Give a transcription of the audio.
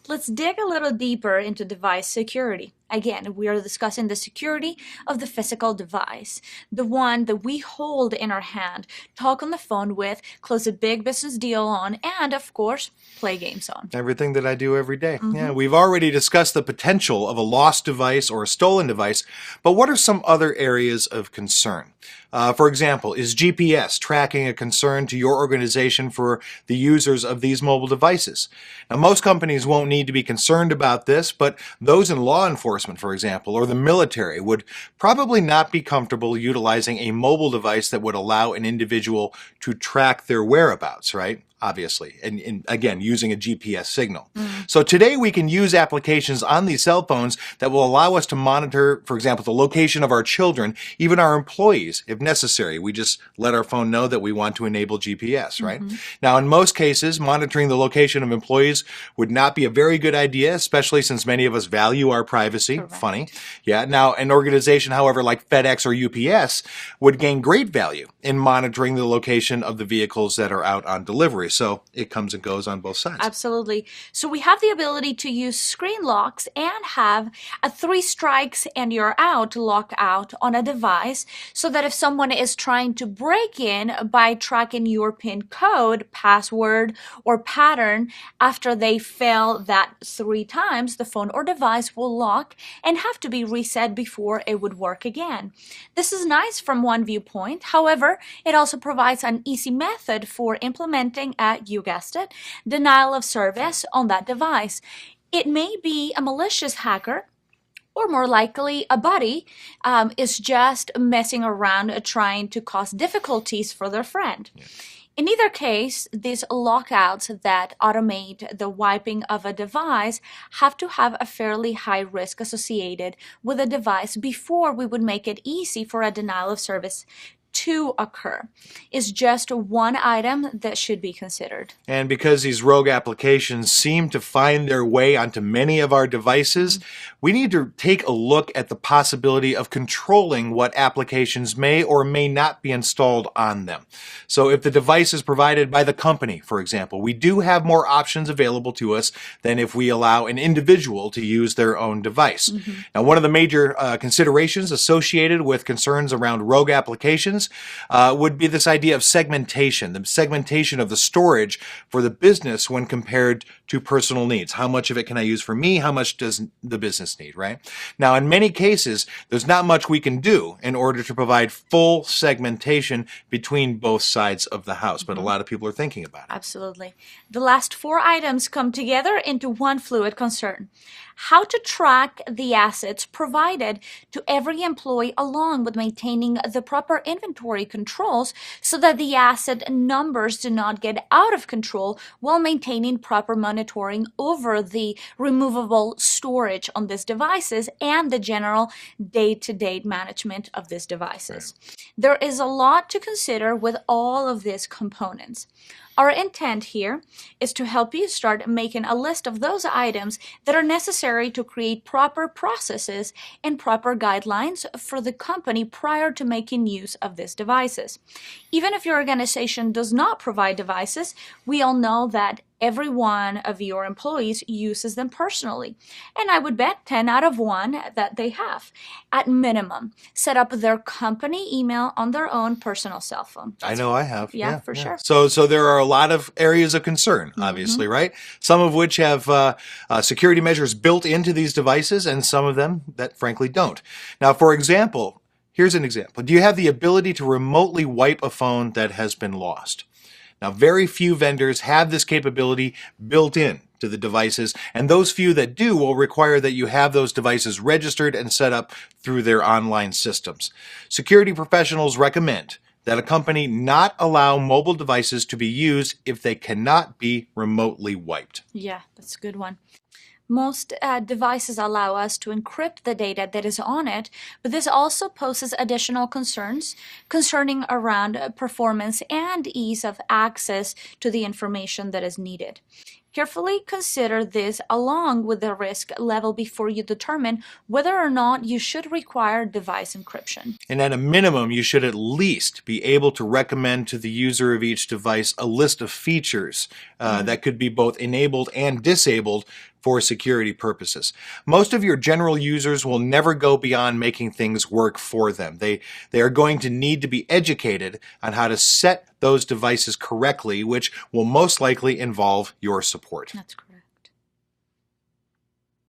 Let's dig a little deeper into device security. Again, we are discussing the security of the physical device, the one that we hold in our hand, talk on the phone with, close a big business deal on, and of course, play games on. Everything that I do every day. Yeah, we've already discussed the potential of a lost device or a stolen device, but what are some other areas of concern? For example, is GPS tracking a concern to your organization for the users of these mobile devices? Now, most companies won't need to be concerned about this, but those in law enforcement, for example, or the military would probably not be comfortable utilizing a mobile device that would allow an individual to track their whereabouts, right? Obviously, and again, using a GPS signal. So today we can use applications on these cell phones that will allow us to monitor, for example, the location of our children, even our employees, if necessary. We just let our phone know that we want to enable GPS, right? Now, in most cases, monitoring the location of employees would not be a very good idea, especially since many of us value our privacy. Correct. Funny. Yeah. Now, an organization, however, like FedEx or UPS would gain great value in monitoring the location of the vehicles that are out on delivery. So it comes and goes on both sides. Absolutely. So we have the ability to use screen locks and have a 3 strikes and you're out lock out on a device so that if someone is trying to break in by tracking your PIN code, password, or pattern, after they fail that 3 times, the phone or device will lock and have to be reset before it would work again. This is nice from one viewpoint. However, it also provides an easy method for implementing you guessed it, denial of service on that device. It may be a malicious hacker, or more likely a buddy is just messing around trying to cause difficulties for their friend. In either case, these lockouts that automate the wiping of a device have to have a fairly high risk associated with a device before we would make it easy for a denial of service to occur. Is just one item that should be considered. And because these rogue applications seem to find their way onto many of our devices, we need to take a look at the possibility of controlling what applications may or may not be installed on them. So if the device is provided by the company, for example, we do have more options available to us than if we allow an individual to use their own device. Now, one of the major considerations associated with concerns around rogue applications would be this idea of segmentation, the segmentation of the storage for the business when compared to personal needs. How much of it can I use for me? How much does the business need, right? Now, in many cases, there's not much we can do in order to provide full segmentation between both sides of the house, but a lot of people are thinking about it. Absolutely. The last 4 items come together into one fluid concern. How to track the assets provided to every employee along with maintaining the proper inventory controls so that the asset numbers do not get out of control while maintaining proper monitoring over the removable storage on these devices and the general day-to-day management of these devices. There is a lot to consider with all of these components. Our intent here is to help you start making a list of those items that are necessary to create proper processes and proper guidelines for the company prior to making use of these devices. Even if your organization does not provide devices, we all know that every one of your employees uses them personally. And I would bet 10 out of 1 that they have. At minimum, set up their company email on their own personal cell phone. I know I have. Yeah, for sure. So there are a lot of areas of concern, obviously, right? Some of which have security measures built into these devices and some of them that frankly don't. Now, for example, here's an example. Do you have the ability to remotely wipe a phone that has been lost? Now, very few vendors have this capability built in to the devices, and those few that do will require that you have those devices registered and set up through their online systems. Security professionals recommend that a company not allow mobile devices to be used if they cannot be remotely wiped. Yeah, that's a good one. Most devices allow us to encrypt the data that is on it, but this also poses additional concerns concerning around performance and ease of access to the information that is needed. Carefully consider this along with the risk level before you determine whether or not you should require device encryption. And at a minimum, you should at least be able to recommend to the user of each device a list of features that could be both enabled and disabled for security purposes. Most of your general users will never go beyond making things work for them. They are going to need to be educated on how to set those devices correctly, which will most likely involve your support. That's correct.